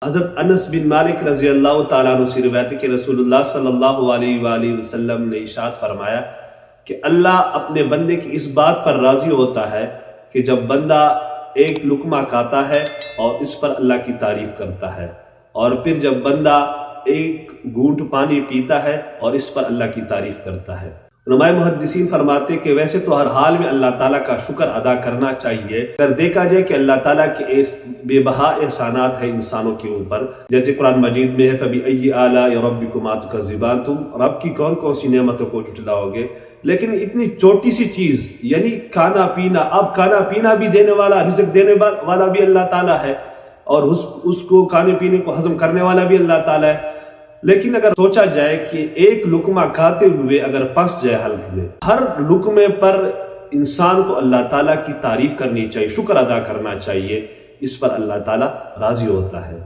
حضرت انس بن مالک رضی اللہ تعالیٰ عنہ سے روایت ہے کہ رسول اللہ صلی اللہ علیہ وآلہ وسلم نے ارشاد فرمایا کہ اللہ اپنے بندے کی اس بات پر راضی ہوتا ہے کہ جب بندہ ایک لقمہ کھاتا ہے اور اس پر اللہ کی تعریف کرتا ہے، اور پھر جب بندہ ایک گھونٹ پانی پیتا ہے اور اس پر اللہ کی تعریف کرتا ہے۔ علماء محدثین فرماتے کہ ویسے تو ہر حال میں اللہ تعالیٰ کا شکر ادا کرنا چاہیے، اگر دیکھا جائے کہ اللہ تعالیٰ کے بے بہا احسانات ہیں انسانوں کے اوپر، جیسے قرآن مجید میں ہے فَبِأَيِّ آلَاءِ رَبِّكُمَا تُكَذِّبَانِ، تم رب کی کون کون سی نعمتوں کو جھٹلاؤ گے۔ لیکن اتنی چھوٹی سی چیز یعنی کھانا پینا، اب کھانا پینا بھی دینے والا، رزق دینے والا بھی اللہ تعالیٰ ہے، اور اس کو کھانے پینے کو ہضم کرنے والا بھی اللہ تعالیٰ ہے۔ لیکن اگر سوچا جائے کہ ایک لقمہ کھاتے ہوئے اگر پھنس جائے حلق میں، ہر لقمے پر انسان کو اللہ تعالیٰ کی تعریف کرنی چاہیے، شکر ادا کرنا چاہیے، اس پر اللہ تعالیٰ راضی ہوتا ہے۔